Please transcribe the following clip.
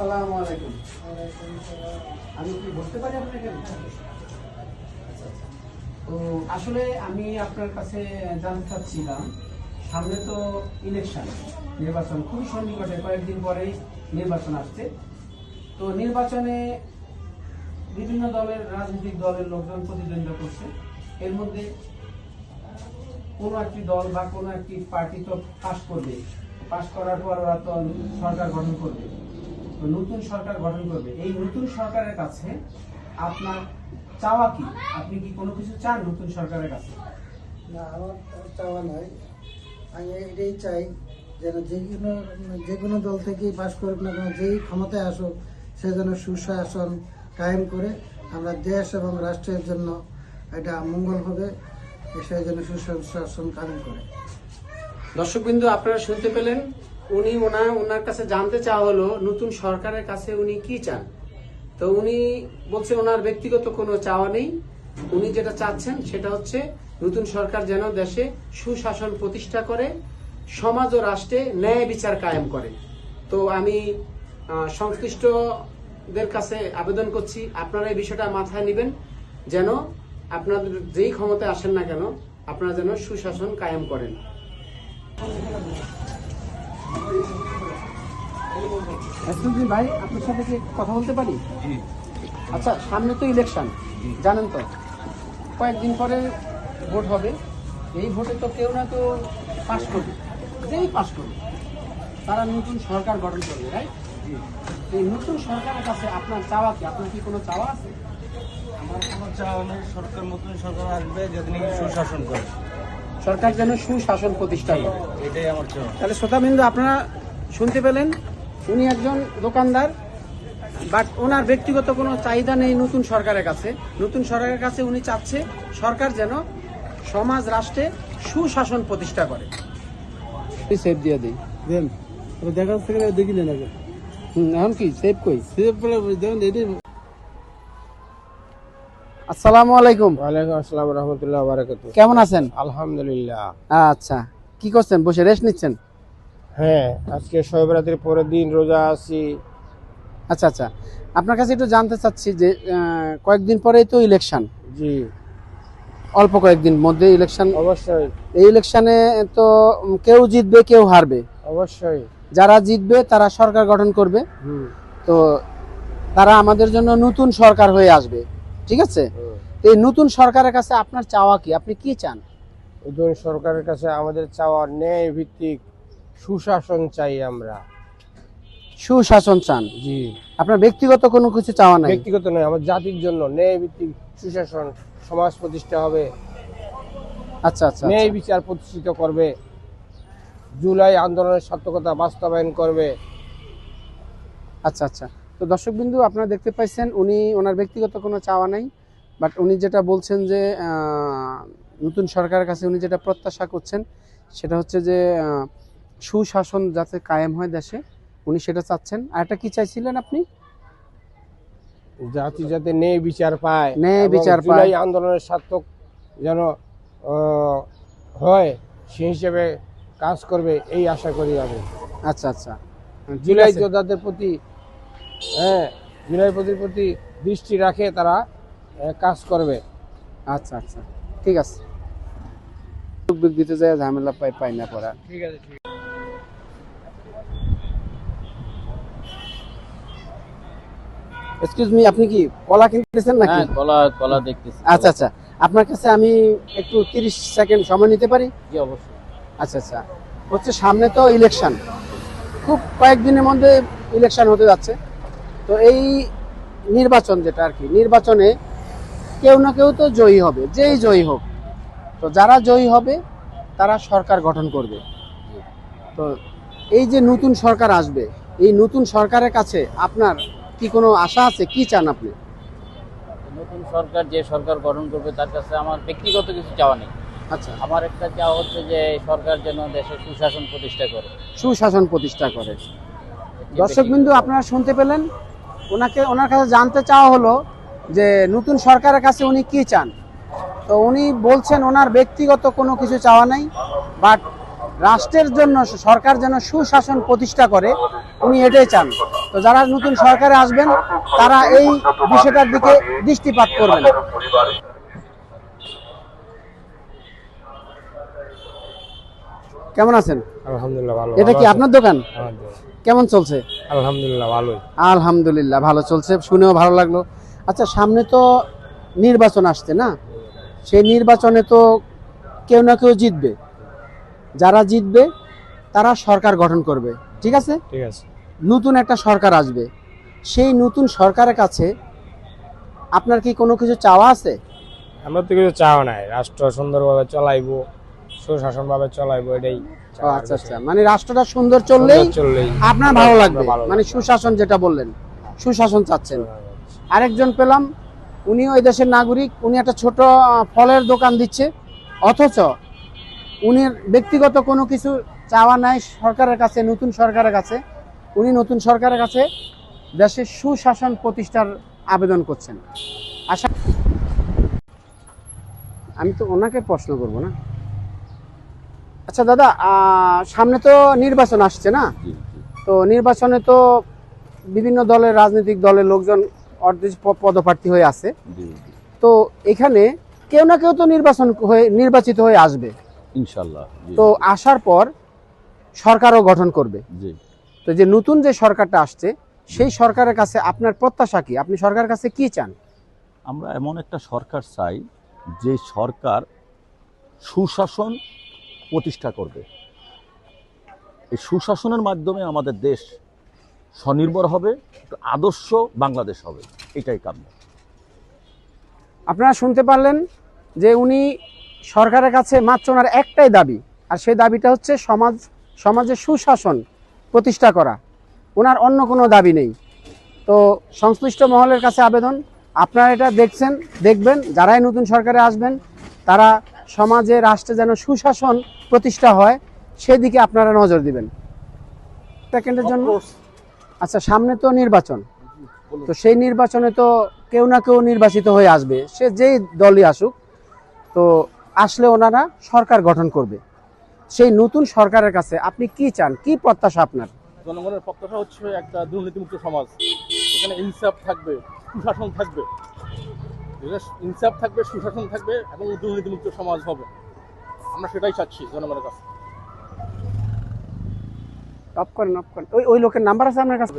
আসসালামু আলাইকুম। আমি কি বলতে পারি আপনাকে? তো আসলে আমি আপনার কাছে জানতে চাচ্ছিলাম, সামনে তো ইলেকশন, নির্বাচন খুবই সন্নিকটে, কয়েকদিন পরেই নির্বাচন আসছে। তো নির্বাচনে বিভিন্ন দলের রাজনৈতিক দলের লোকজন প্রতিদ্বন্দ্বিতা করছে। এর মধ্যে কোনো একটি দল বা কোনো একটি পার্টি তো পাস করবে, পাস করার পর ওরা তো সরকার গঠন করবে, তো নতুন সরকার গঠন করবে। এই নতুন সরকারের কাছে আপনার চাওয়া কি? আপনি কি কোনো কিছু চান নতুন সরকারের কাছে? না, আমার চাওয়া নাই। আমি এটাই চাই যেন যে কোনো দল থেকেই পাশ করুক না কেন, যেই ক্ষমতায় আসুক সে যেন সুশাসন কায়েম করে আমরা দেশ এবং রাষ্ট্রের জন্য এটা মঙ্গল হবে, সেই জন্য সুশাসন কায়েম করে। দর্শকবৃন্দ, আপনারা শুনতে পেলেন, উনি ওনার কাছে জানতে চাওয়া হলো নতুন সরকারের কাছে উনি কি চান। তো উনি বলছেন ওনার ব্যক্তিগত কোনো চাওয়া নেই, উনি যেটা চাচ্ছেন সেটা হচ্ছে নতুন সরকার যেন দেশে সুশাসন প্রতিষ্ঠা করে, সমাজ ও রাষ্ট্রে ন্যায় বিচার কায়েম করে। তো আমি সংশ্লিষ্টদের কাছে আবেদন করছি, আপনারা এই বিষয়টা মাথায় নেবেন, যেন আপনাদের যেই ক্ষমতায় আসেন না কেন আপনারা যেন সুশাসন কায়েম করেন। ভাই, আপনার সাথে কি কথা বলতে পারি? আচ্ছা, সামনে তো ইলেকশন, জানেন তো, কয়েকদিন পরে ভোট হবে। এই ভোটে তো কেউ না কেউ পাস করবে, যেই পাস করবে তারা নতুন সরকার গঠন করবে, রাইট? এই নতুন সরকারের কাছে আপনার চাওয়া কি? আপনার কি কোনো চাওয়া আছে? আমার কোনো চাওয়া নেই। সরকার নতুন সরকার আসবে যাতে নাকি সুশাসন করে, সরকার যেন সুশাসন প্রতিষ্ঠা করে, এটাই আমার চাওয়া। তাহলে শ্রোতাবৃন্দ, আপনারা শুনতে পেলেন, উনি একজন দোকানদার, বাট ওনার ব্যক্তিগত কোনো চাহিদা নেই নতুন সরকারের কাছে। নতুন সরকারের কাছে উনি চাচ্ছে সরকার যেন সমাজ রাষ্ট্রে সুশাসন প্রতিষ্ঠা করে। সেভ দিয়ে দিই, দেন দেখা যাচ্ছে দেখি নেন আগে। এখন কি সেভ কই? সেভ করে দেখুন এটি। আসসালামু আলাইকুম। ওয়ালাইকুম আসসালাম রহমতুল্লাহ বারাকাতুহু। কেমন আছেন? আলহামদুলিল্লাহ। আচ্ছা, কি করছেন? বসে রেস্ট নিচ্ছেন? হ্যাঁ, আজকে শবে বরাতের পরের দিন, রোজা আছি। আচ্ছা আচ্ছা, আপনার কাছে একটু জানতে চাচ্ছি যে কয়েকদিন পরেই তো ইলেকশন, জি অল্প কয়েকদিন মধ্যে ইলেকশন। অবশ্যই এই ইলেকশনে তো কেউ জিতবে কেউ হারবে, অবশ্যই। যারা জিতবে তারা সরকার গঠন করবে। তো তারা আমাদের জন্য নতুন সরকার হয়ে আসবে, ঠিক আছে? তো এই নতুন সরকারের কাছে আপনার চাওয়া কি? আপনি কি চান? নতুন সরকারের কাছে আমাদের চাওয়া ন্যায় ভিত্তিক সুশাসন চাই আমরা। সুশাসন চান? জি, আপনার ব্যক্তিগত কোনো কিছু চাওয়া নাই? ব্যক্তিগত নয়, আমার জাতির জন্য ন্যায় ভিত্তিক সুশাসন, সমাজ প্রতিষ্ঠা হবে, আচ্ছা আচ্ছা, ন্যায় বিচার প্রতিষ্ঠিত করবে, জুলাই আন্দোলনের সার্থকতা বাস্তবায়ন করবে। আচ্ছা আচ্ছা। তো দর্শকবিন্দু, আপনারা দেখতে পাইছেন, উনি ওনার ব্যক্তিগত কোনো চাওয়া নাই, বাট উনি যেটা বলছেন যে নতুন সরকারের কাছে উনি যেটা প্রত্যাশা করছেন সেটা হচ্ছে যে সুশাসন যাতে কায়েম হয় দেশে, উনি সেটা চাচ্ছেন। আর একটা কি চাইছিলেন আপনি? জাতি যাতে ন্যায় বিচার পায়, ন্যায় বিচার পায়, জুলাই আন্দোলনের সার্থক যেন হয়, সেই হিসেবে কাজ করবে, এই আশা করি আমি। আচ্ছা আচ্ছা, জুলাই যোদ্ধাদের প্রতি, জুলাই প্রতি দৃষ্টি রাখে তারা কাজ করবে। আচ্ছা আচ্ছা, ঠিক আছে। দিতে যায় ঝামেলা পাই না পড়া। ঠিক আছে, ঠিক আছে। এক্সকিউজ মি, আপনি কি কলা কিনতেছেন নাকি? হ্যাঁ, কলা দেখতেছি। আচ্ছা আচ্ছা, আপনার কাছে আমি একটু 30 সেকেন্ড সময় নিতে পারি? জি অবশ্যই। আচ্ছা আচ্ছা, হচ্ছে সামনে তো ইলেকশন, খুব কয়েকদিনের মধ্যে ইলেকশন হতে যাচ্ছে। তো এই নির্বাচন যেটা আর কি, নির্বাচনে কেউ না কেউ তো জয়ী হবে, যেই জয়ী হোক। তো যারা জয়ী হবে তারা সরকার গঠন করবে। তো এই যে নতুন সরকার আসবে, এই নতুন সরকারের কাছে আপনার কি কোনো আশা আছে? কি চান আপনি? নতুন সরকার যে সরকার গঠন করবে তার কাছে আমার ব্যক্তিগত কিছু চাওয়া নেই। আচ্ছা, আমার একটা চাওয়া হচ্ছে যে সরকার যেন দেশে সুশাসন প্রতিষ্ঠা করে। সুশাসন প্রতিষ্ঠা করে। দর্শকবিন্দু, আপনারা শুনতে পেলেন, ওনার কাছে জানতে চাওয়া হলো যে নতুন সরকারের কাছে উনি কি চান। তো উনি বলছেন ওনার ব্যক্তিগত কোনো কিছু চাওয়া নাই, বাট রাষ্ট্রের জন্য সরকার যেন সুশাসন প্রতিষ্ঠা করে, উনি এটাই চান। তো যারা নতুন সরকারে আসবেন তারা এই বিষয়টার দিকে দৃষ্টিপাত করবেন। কেমন আছেন? আলহামদুলিল্লাহ ভালো। এটা কি আপনার দোকান? কেমন চলছে? আলহামদুলিল্লাহ ভালোই। আলহামদুলিল্লাহ ভালো চলছে, শুনেও ভালো লাগলো। আচ্ছা, সামনে তো নির্বাচন আসছে না? সেই নির্বাচনে তো কেউ না কেউ জিতবে। যারা জিতবে তারা সরকার গঠন করবে, ঠিক আছে? ঠিক আছে। নতুন একটা সরকার আসবে, সেই নতুন সরকারের কাছে আপনার কি কোনো কিছু চাওয়া আছে? আমরা তো কিছু চাও নাই, রাষ্ট্র সুন্দরভাবে চলাইবো, সুশাসনভাবে চলাইবো, এটাই ও আচ্ছা আচ্ছা, মানে রাষ্ট্রটা সুন্দর চললেই আপনার ভালো লাগবে, মানে সুশাসন যেটা বললেন, সুশাসন চাচ্ছেন। আরেকজন পেলাম, উনিও এই দেশের নাগরিক, উনি একটা ছোট ফলের দোকান দিচ্ছে, অথচ উনি ব্যক্তিগত কোনো কিছু চাওয়া নাই সরকারের কাছে, নতুন সরকারের কাছে। উনি নতুন সরকারের কাছে দেশের সুশাসন প্রতিষ্ঠার আবেদন করছেন। আশা আমি তো ওনাকে প্রশ্ন করব না। আচ্ছা দাদা, সামনে তো নির্বাচন আসছে না? তো নির্বাচনে তো বিভিন্ন দলের, রাজনৈতিক দলের লোকজন অর্ধেক পদপ্রার্থী হয়ে আছে। তো এখানে কেউ না কেউ তো নির্বাচিত হয়ে আসবে ইনশাআল্লাহ। তো আসার পর সরকারও গঠন করবে। তো যে নতুন যে সরকারটা আসছে, সেই সরকারের কাছে আপনার প্রত্যাশা কি? আপনি সরকারের কাছে কি চান? আমরা এমন একটা সরকার চাই যে সরকার সুশাসন প্রতিষ্ঠা করবে। এই সুশাসনের মাধ্যমে আমাদের দেশ স্বনির্ভর হবে, একটা আদর্শ বাংলাদেশ হবে, এটাই কাম্য। আপনারা শুনতে পারলেন যে উনি সরকারের কাছে মাত্র ওনার একটাই দাবি, আর সেই দাবিটা হচ্ছে সমাজে সুশাসন প্রতিষ্ঠা করা। ওনার অন্য কোনো দাবি নেই। তো সংশ্লিষ্ট মহলের কাছে আবেদন, আপনারা এটা দেখবেন, যারাই নতুন সরকারে আসবেন তারা সমাজে, রাষ্ট্রে যেন সুশাসন প্রতিষ্ঠা হয় সেদিকে আপনারা নজর দিবেন। সেকেন্ডের জন্য, আচ্ছা, সামনে তো নির্বাচন, তো সেই নির্বাচনে তো কেউ না কেউ নির্বাচিত হয়ে আসবে, সে যেই দলই আসুক। তো আসলে ওনারা সরকার গঠন করবে। সেই নতুন সরকারের কাছে আপনি কি চান, কি প্রত্যাশা আপনার? জনগণের প্রত্যাশা হচ্ছে একটা দুর্নীতিমুক্ত সমাজ, এখানে ইনসাফ থাকবে, সুশাসন থাকবে, ইনসাফ থাকবে, সুশাসন থাকবে এবং দুর্নীতিমুক্ত সমাজ হবে। আমরা সেটাই চাচ্ছি জনগণের কাছে। অফ করেন। ওই লোকের নাম্বার আছে আপনার কাছে?